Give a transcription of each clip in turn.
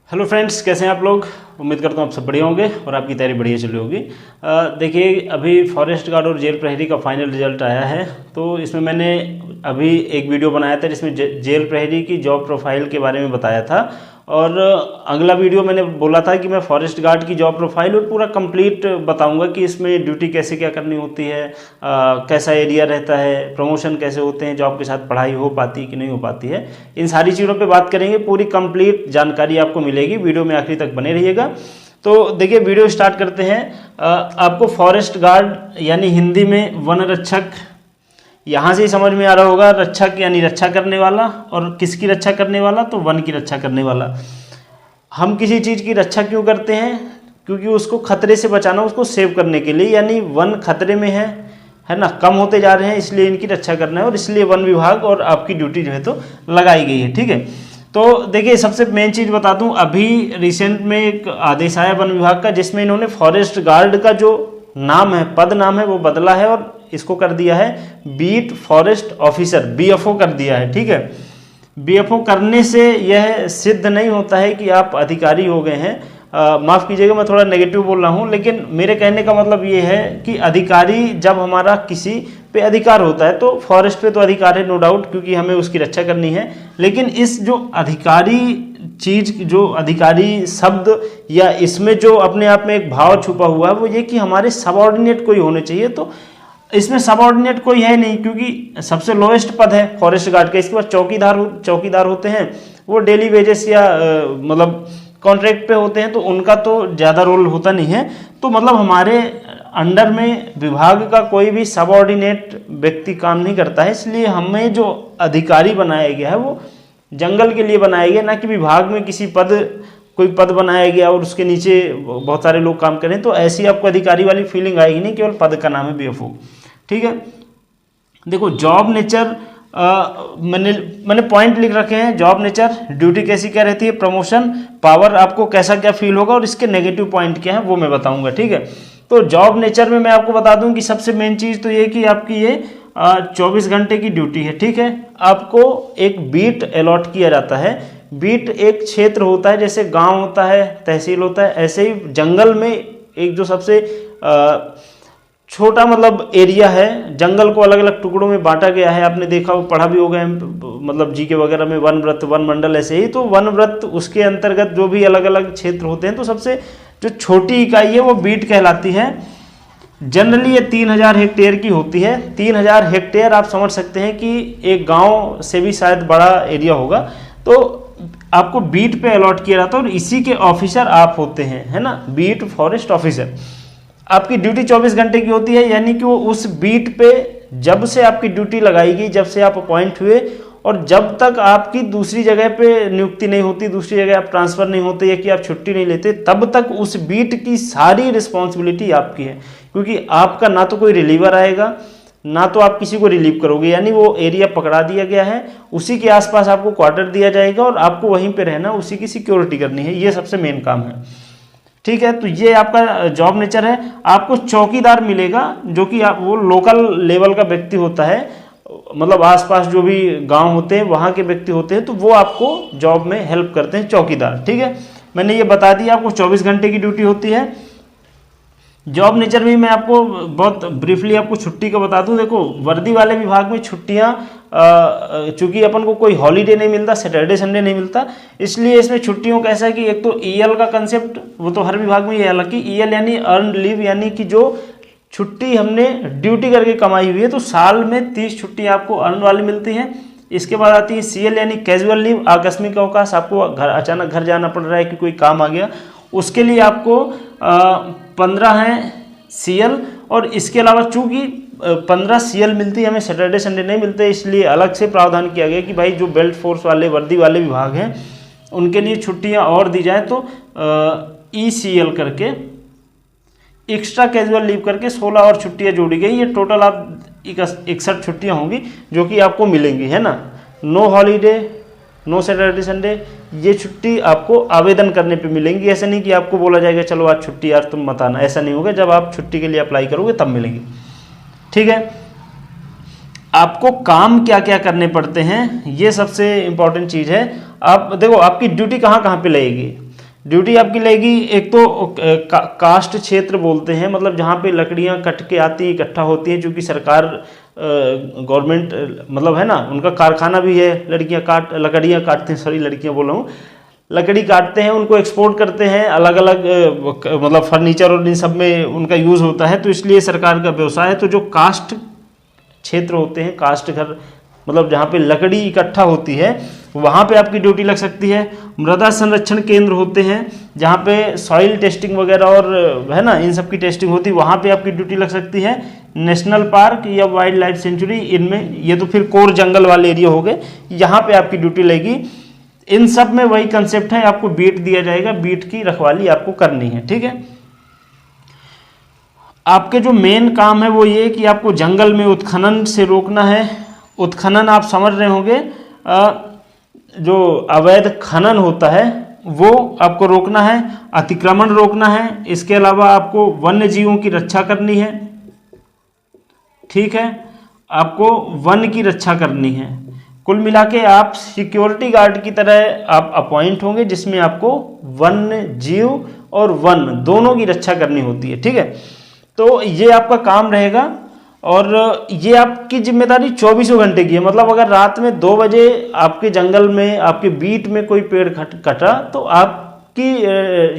Hello friends, कैसे हैं आप लोग। उम्मीद करता हूँ आप सब बढ़िया होंगे और आपकी तैयारी बढ़िया चल रही होगी। देखिए, अभी फॉरेस्ट गार्ड और जेल प्रहरी का फाइनल रिजल्ट आया है। तो इसमें मैंने अभी एक वीडियो बनाया था जिसमें जेल प्रहरी की जॉब प्रोफाइल के बारे में बताया था, और अगला वीडियो मैंने बोला था कि मैं फॉरेस्ट गार्ड की जॉब प्रोफाइल और पूरा कंप्लीट बताऊंगा कि इसमें ड्यूटी कैसे क्या करनी होती है, कैसा एरिया रहता है, प्रमोशन कैसे होते हैं, जॉब के साथ पढ़ाई हो पाती है कि नहीं हो पाती है। इन सारी चीज़ों पे बात करेंगे, पूरी कंप्लीट जानकारी आपको मिलेगी। वीडियो में आखिरी तक बने रहिएगा। तो देखिए, वीडियो स्टार्ट करते हैं। आपको फॉरेस्ट गार्ड यानी हिंदी में वन रक्षक, यहाँ से ही समझ में आ रहा होगा। रक्षक यानी रक्षा करने वाला, और किसकी रक्षा करने वाला, तो वन की रक्षा करने वाला। हम किसी चीज़ की रक्षा क्यों करते हैं? क्योंकि उसको खतरे से बचाना, उसको सेव करने के लिए। यानी वन खतरे में है ना, कम होते जा रहे हैं, इसलिए इनकी रक्षा करना है, और इसलिए वन विभाग और आपकी ड्यूटी जो है तो लगाई गई है। ठीक है, तो देखिए, सबसे मेन चीज़ बता दूं, अभी रिसेंट में एक आदेश आया वन विभाग का, जिसमें इन्होंने फॉरेस्ट गार्ड का जो नाम है, पद नाम है, वो बदला है और इसको कर दिया है बीट फॉरेस्ट ऑफिसर, बीएफओ कर दिया है। ठीक है, बीएफओ करने से यह सिद्ध नहीं होता है कि आप अधिकारी हो गए हैं। माफ़ कीजिएगा, मैं थोड़ा नेगेटिव बोल रहा हूँ, लेकिन मेरे कहने का मतलब ये है कि अधिकारी, जब हमारा किसी पे अधिकार होता है, तो फॉरेस्ट पे तो अधिकार है, नो डाउट, क्योंकि हमें उसकी रक्षा करनी है। लेकिन इस जो अधिकारी चीज़, जो अधिकारी शब्द, या इसमें जो अपने आप में एक भाव छुपा हुआ है, वो ये कि हमारे सबऑर्डिनेट कोई होने चाहिए। तो इसमें सबऑर्डिनेट कोई है नहीं, क्योंकि सबसे लोएस्ट पद है फॉरेस्ट गार्ड का। इसके बाद चौकीदार होते हैं, वो डेली वेजेस या मतलब कॉन्ट्रैक्ट पे होते हैं, तो उनका तो ज़्यादा रोल होता नहीं है। तो मतलब हमारे अंडर में विभाग का कोई भी सबऑर्डिनेट व्यक्ति काम नहीं करता है। इसलिए हमें जो अधिकारी बनाया गया है वो जंगल के लिए बनाया गया, ना कि विभाग में कोई पद बनाया गया और उसके नीचे बहुत सारे लोग काम करें। तो ऐसी आपको अधिकारी वाली फीलिंग आएगी नहीं, केवल पद का नाम है बीएफओ। ठीक है, देखो, जॉब नेचर, मैंने पॉइंट लिख रखे हैं। जॉब नेचर, ड्यूटी कैसी क्या रहती है, प्रमोशन, पावर, आपको कैसा क्या फील होगा, और इसके नेगेटिव पॉइंट क्या है वो मैं बताऊंगा। ठीक है, तो जॉब नेचर में मैं आपको बता दूं कि सबसे मेन चीज़ तो ये कि आपकी ये 24 घंटे की ड्यूटी है। ठीक है, आपको एक बीट अलॉट किया जाता है। बीट एक क्षेत्र होता है, जैसे गांव होता है, तहसील होता है, ऐसे ही जंगल में एक जो सबसे छोटा मतलब एरिया है, जंगल को अलग अलग टुकड़ों में बांटा गया है। आपने देखा, पढ़ा भी होगा मतलब जीके वगैरह में, वन वृत्त, वन मंडल, ऐसे ही। तो वन वृत्त, उसके अंतर्गत जो भी अलग अलग क्षेत्र होते हैं, तो सबसे जो छोटी इकाई है वो बीट कहलाती है। जनरली ये 3000 हेक्टेयर की होती है। 3000 हेक्टेयर आप समझ सकते हैं कि एक गांव से भी शायद बड़ा एरिया होगा। तो आपको बीट पे अलॉट किया जाता है, और इसी के ऑफिसर आप होते हैं, है ना, बीट फॉरेस्ट ऑफिसर। आपकी ड्यूटी 24 घंटे की होती है, यानी कि वो उस बीट पे जब से आपकी ड्यूटी लगाई गई, जब से आप अपॉइंट हुए, और जब तक आपकी दूसरी जगह पे नियुक्ति नहीं होती, दूसरी जगह आप ट्रांसफ़र नहीं होते, या कि आप छुट्टी नहीं लेते, तब तक उस बीट की सारी रिस्पॉन्सिबिलिटी आपकी है। क्योंकि आपका ना तो कोई रिलीवर आएगा, ना तो आप किसी को रिलीव करोगे। यानी वो एरिया पकड़ा दिया गया है, उसी के आसपास आपको क्वार्टर दिया जाएगा, और आपको वहीं पे रहना, उसी की सिक्योरिटी करनी है। ये सबसे मेन काम है। ठीक है, तो ये आपका जॉब नेचर है। आपको चौकीदार मिलेगा, जो कि वो लोकल लेवल का व्यक्ति होता है, मतलब आसपास जो भी गांव होते हैं वहाँ के व्यक्ति होते हैं, तो वो आपको जॉब में हेल्प करते हैं, चौकीदार। ठीक है, मैंने ये बता दिया, आपको 24 घंटे की ड्यूटी होती है। जॉब नेचर में मैं आपको बहुत ब्रीफली आपको छुट्टी का बता दूं। देखो, वर्दी वाले विभाग में छुट्टियां, चूंकि अपन को कोई हॉलीडे नहीं मिलता, सैटरडे संडे नहीं मिलता, इसलिए इसमें छुट्टियों का ऐसा है कि एक तो ईएल का कंसेप्ट, वो तो हर विभाग में ये है। हालांकि ईएल यानी अर्न लीव, यानी कि जो छुट्टी हमने ड्यूटी करके कमाई हुई है, तो साल में 30 छुट्टियाँ आपको अर्न वाली मिलती हैं। इसके बाद आती है सीएल यानी कैजुअल लीव, आकस्मिक अवकाश, आपको अचानक घर जाना पड़ रहा है कि कोई काम आ गया, उसके लिए आपको 15 हैं सीएल। और इसके अलावा चूंकि 15 सीएल मिलती है, हमें सैटरडे संडे नहीं मिलते, इसलिए अलग से प्रावधान किया गया कि भाई जो बेल्ट फोर्स वाले, वर्दी वाले विभाग हैं, उनके लिए छुट्टियां और दी जाए। तो ईसीएल करके, एक्स्ट्रा कैजुअल लीव करके 16 और छुट्टियां जोड़ी गई। ये टोटल आप 61 छुट्टियां होंगी जो कि आपको मिलेंगी, है ना। No holiday, no Saturday Sunday, ये छुट्टी आपको आवेदन करने पे मिलेंगी। ऐसा नहीं कि आपको बोला जाएगा चलो आज छुट्टी यार तुम मत आना, ऐसा नहीं होगा। जब आप छुट्टी के लिए अप्लाई करोगे तब मिलेंगी। ठीक है, आपको काम क्या क्या करने पड़ते हैं, ये सबसे इंपॉर्टेंट चीज़ है। आप देखो, आपकी ड्यूटी कहाँ कहाँ पे लगेगी। ड्यूटी आपकी लगेगी, एक तो कास्ट क्षेत्र बोलते हैं, मतलब जहाँ पे लकड़ियाँ कट के आती इकट्ठा होती हैं, क्योंकि सरकार गवर्नमेंट मतलब है ना, उनका कारखाना भी है, लकड़ियाँ काटते हैं, सॉरी लड़कियाँ बोल रहा हूँ, लकड़ी काटते हैं, उनको एक्सपोर्ट करते हैं, अलग अलग मतलब फर्नीचर और इन सब में उनका यूज़ होता है, तो इसलिए सरकार का व्यवसाय है। तो जो कास्ट क्षेत्र होते हैं, कास्ट घर मतलब जहाँ पे लकड़ी इकट्ठा होती है, वहाँ पे आपकी ड्यूटी लग सकती है। मृदा संरक्षण केंद्र होते हैं जहाँ पे सॉइल टेस्टिंग वगैरह और है ना इन सब की टेस्टिंग होती है, वहाँ पे आपकी ड्यूटी लग सकती है। नेशनल पार्क या वाइल्ड लाइफ सेंचुरी, इनमें ये तो फिर कोर जंगल वाले एरिया हो गए, यहाँ पे आपकी ड्यूटी लगेगी। इन सब में वही कंसेप्ट है, आपको बीट दिया जाएगा, बीट की रखवाली आपको करनी है, ठीक है। आपके जो मेन काम है वो ये कि आपको जंगल में उत्खनन से रोकना है। उत्खनन आप समझ रहे होंगे, जो अवैध खनन होता है वो आपको रोकना है, अतिक्रमण रोकना है। इसके अलावा आपको वन्य जीवों की रक्षा करनी है, ठीक है, आपको वन की रक्षा करनी है। कुल मिला के आप सिक्योरिटी गार्ड की तरह आप अपॉइंट होंगे, जिसमें आपको वन्य जीव और वन दोनों की रक्षा करनी होती है, ठीक है। तो ये आपका काम रहेगा और ये आपकी जिम्मेदारी 24 घंटे की है। मतलब अगर रात में 2 बजे आपके जंगल में, आपके बीट में कोई पेड़ कटा, तो आपकी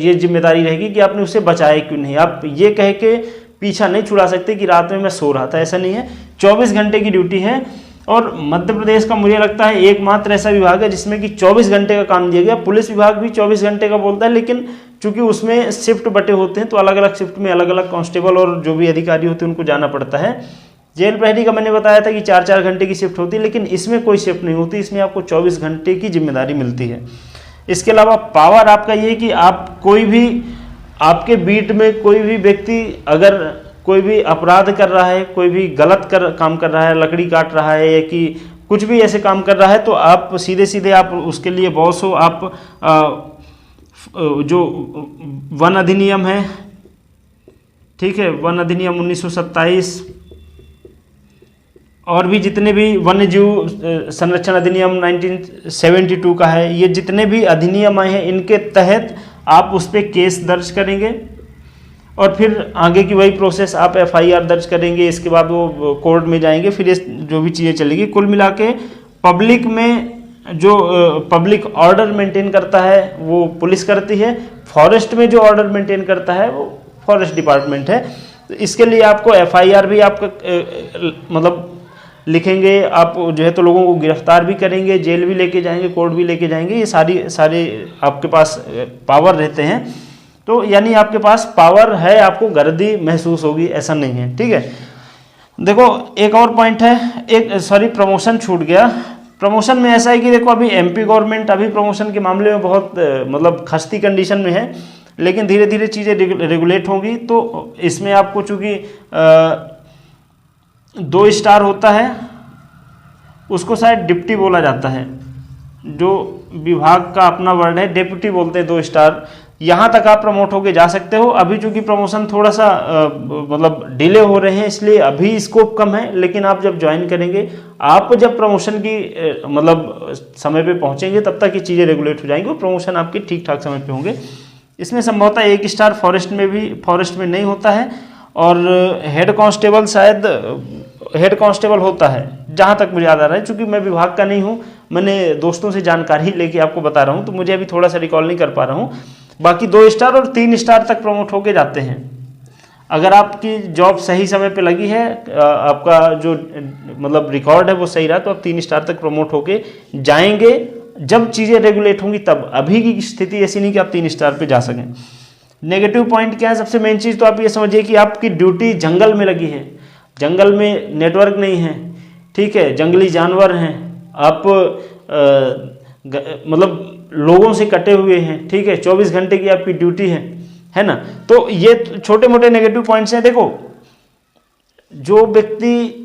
ये जिम्मेदारी रहेगी कि आपने उसे बचाया क्यों नहीं। आप ये कह के पीछा नहीं छुड़ा सकते कि रात में मैं सो रहा था, ऐसा नहीं है। 24 घंटे की ड्यूटी है। और मध्य प्रदेश का मुझे लगता है एकमात्र ऐसा विभाग है जिसमें कि 24 घंटे का काम दिया गया। पुलिस विभाग भी 24 घंटे का बोलता है, लेकिन चूंकि उसमें शिफ्ट बटे होते हैं तो अलग अलग शिफ्ट में अलग अलग कांस्टेबल और जो भी अधिकारी होते हैं उनको जाना पड़ता है। जेल प्रहरी का मैंने बताया था कि 4-4 घंटे की शिफ्ट होती है, लेकिन इसमें कोई शिफ्ट नहीं होती, इसमें आपको 24 घंटे की जिम्मेदारी मिलती है। इसके अलावा पावर आपका ये कि आप कोई भी, आपके बीट में कोई भी व्यक्ति अगर कोई भी अपराध कर रहा है, कोई भी गलत काम कर रहा है, लकड़ी काट रहा है या कि कुछ भी ऐसे काम कर रहा है, तो आप सीधे सीधे आप उसके लिए बॉस हो। आप जो वन अधिनियम है, ठीक है, वन अधिनियम 1927 और भी जितने भी वन्य जीव संरक्षण अधिनियम 1972 का है, ये जितने भी अधिनियम आए हैं इनके तहत आप उस पर केस दर्ज करेंगे और फिर आगे की वही प्रोसेस, आप FIR दर्ज करेंगे, इसके बाद वो कोर्ट में जाएंगे, फिर जो भी चीज़ें चलेगी। कुल मिला के पब्लिक में जो पब्लिक ऑर्डर मेंटेन करता है वो पुलिस करती है, फॉरेस्ट में जो ऑर्डर मेंटेन करता है वो फॉरेस्ट डिपार्टमेंट है। तो इसके लिए आपको FIR भी आपका मतलब लिखेंगे, आप जो है तो लोगों को गिरफ्तार भी करेंगे, जेल भी लेके जाएंगे, कोर्ट भी लेके जाएंगे, ये सारे आपके पास पावर रहते हैं। तो यानी आपके पास पावर है, आपको गर्दी महसूस होगी ऐसा नहीं है, ठीक है। देखो एक और पॉइंट है, प्रमोशन छूट गया। प्रमोशन में ऐसा है कि देखो अभी MP गवर्नमेंट अभी प्रमोशन के मामले में बहुत मतलब खस्ती कंडीशन में है, लेकिन धीरे धीरे चीज़ें रेगुलेट होंगी। तो इसमें आपको चूँकि 2 स्टार होता है, उसको शायद डिप्टी बोला जाता है, जो विभाग का अपना वर्ड है, डिप्टी बोलते हैं 2 स्टार। यहाँ तक आप प्रमोट होके जा सकते हो। अभी चूंकि प्रमोशन थोड़ा सा मतलब डिले हो रहे हैं, इसलिए अभी स्कोप कम है, लेकिन आप जब ज्वाइन करेंगे, आप जब प्रमोशन की मतलब समय पे पहुँचेंगे, तब तक ये चीज़ें रेगुलेट हो जाएंगी और प्रमोशन आपके ठीक ठाक समय पे होंगे। इसमें संभवतः 1 स्टार फॉरेस्ट में नहीं होता है, और हेड कांस्टेबल शायद हेड कांस्टेबल होता है जहाँ तक मुझे याद आ रहा है। चूँकि मैं विभाग का नहीं हूँ, मैंने दोस्तों से जानकारी लेके आपको बता रहा हूँ, तो मुझे अभी थोड़ा सा रिकॉल नहीं कर पा रहा हूँ। बाकी 2 स्टार और 3 स्टार तक प्रमोट होके जाते हैं। अगर आपकी जॉब सही समय पे लगी है, आपका जो मतलब रिकॉर्ड है वो सही रहा, तो आप 3 स्टार तक प्रमोट होके जाएंगे जब चीज़ें रेगुलेट होंगी तब। अभी की स्थिति ऐसी नहीं कि आप 3 स्टार पे जा सकें। नेगेटिव पॉइंट क्या है? सबसे मेन चीज़ तो आप ये समझिए कि आपकी ड्यूटी जंगल में लगी है, जंगल में नेटवर्क नहीं है, ठीक है, जंगली जानवर हैं, आप मतलब लोगों से कटे हुए हैं, ठीक है, 24 घंटे की आपकी ड्यूटी है ना। तो ये छोटे मोटे नेगेटिव पॉइंट्स हैं। देखो, जो व्यक्ति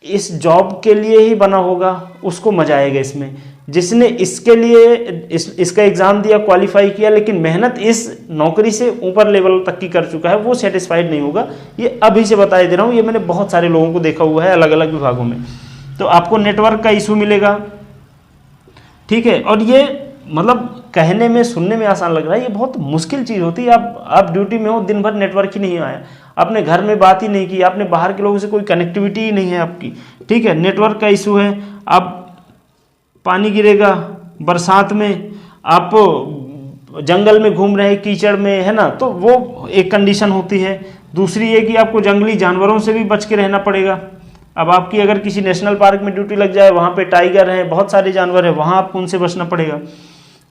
इस जॉब के लिए ही बना होगा उसको मजा आएगा इसमें। जिसने इसके लिए इसका एग्जाम दिया, क्वालिफाई किया, लेकिन मेहनत इस नौकरी से ऊपर लेवल तक की कर चुका है, वो सेटिस्फाइड नहीं होगा। ये अभी से बता दे रहा हूँ, ये मैंने बहुत सारे लोगों को देखा हुआ है अलग अलग विभागों में। तो आपको नेटवर्क का इशू मिलेगा, ठीक है। और ये मतलब कहने में सुनने में आसान लग रहा है, ये बहुत मुश्किल चीज़ होती है। आप ड्यूटी में हो, दिन भर नेटवर्क ही नहीं आया, आपने घर में बात ही नहीं की, आपने बाहर के लोगों से कोई कनेक्टिविटी ही नहीं है आपकी, ठीक है, नेटवर्क का इशू है, आप पानी गिरेगा बरसात में, आप जंगल में घूम रहे हैं कीचड़ में, है ना, तो वो एक कंडीशन होती है। दूसरी ये कि आपको जंगली जानवरों से भी बच के रहना पड़ेगा। अब आपकी अगर किसी नेशनल पार्क में ड्यूटी लग जाए, वहाँ पे टाइगर हैं, बहुत सारे जानवर हैं, वहाँ आपको उनसे बचना पड़ेगा,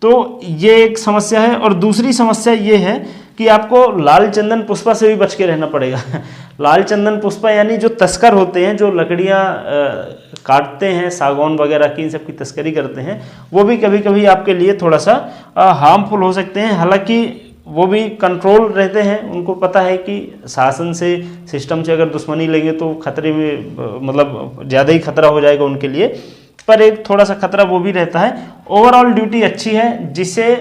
तो ये एक समस्या है। और दूसरी समस्या ये है कि आपको लाल चंदन पुष्पा से भी बच के रहना पड़ेगा। लाल चंदन पुष्पा यानी जो तस्कर होते हैं, जो लकड़ियाँ काटते हैं, सागौन वगैरह की, इन सब की तस्करी करते हैं, वो भी कभी कभी आपके लिए थोड़ा सा हार्मफुल हो सकते हैं। हालांकि वो भी कंट्रोल रहते हैं, उनको पता है कि शासन से, सिस्टम से अगर दुश्मनी लेंगे तो खतरे में, मतलब ज़्यादा ही खतरा हो जाएगा उनके लिए, पर एक थोड़ा सा खतरा वो भी रहता है। ओवरऑल ड्यूटी अच्छी है, जिसे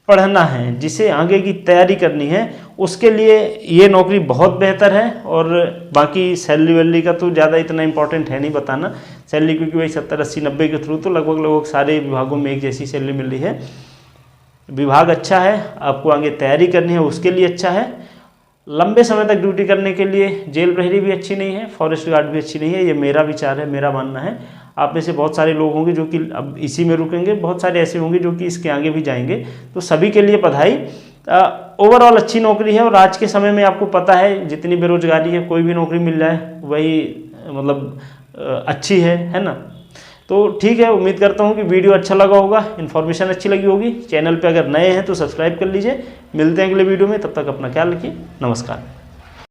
पढ़ना है, जिसे आगे की तैयारी करनी है, उसके लिए ये नौकरी बहुत बेहतर है। और बाकी सैलरी वैलरी का तो ज़्यादा इतना इंपॉर्टेंट है नहीं बताना, सैलरी क्योंकि वही 70, 80, 90 के थ्रू तो लगभग सारे विभागों में एक जैसी सैलरी मिल रही है। विभाग अच्छा है, आपको आगे तैयारी करनी है उसके लिए अच्छा है। लंबे समय तक ड्यूटी करने के लिए जेल प्रहरी भी अच्छी नहीं है, फॉरेस्ट गार्ड भी अच्छी नहीं है, ये मेरा विचार है, मेरा मानना है। आप में से बहुत सारे लोग होंगे जो कि अब इसी में रुकेंगे, बहुत सारे ऐसे होंगे जो कि इसके आगे भी जाएंगे, तो सभी के लिए बधाई। ओवरऑल अच्छी नौकरी है। और आज के समय में आपको पता है जितनी बेरोजगारी है, कोई भी नौकरी मिल जाए वही मतलब अच्छी है ना। तो ठीक है, उम्मीद करता हूँ कि वीडियो अच्छा लगा होगा, इन्फॉर्मेशन अच्छी लगी होगी। चैनल पे अगर नए हैं तो सब्सक्राइब कर लीजिए। मिलते हैं अगले वीडियो में, तब तक अपना ख्याल रखिए, नमस्कार।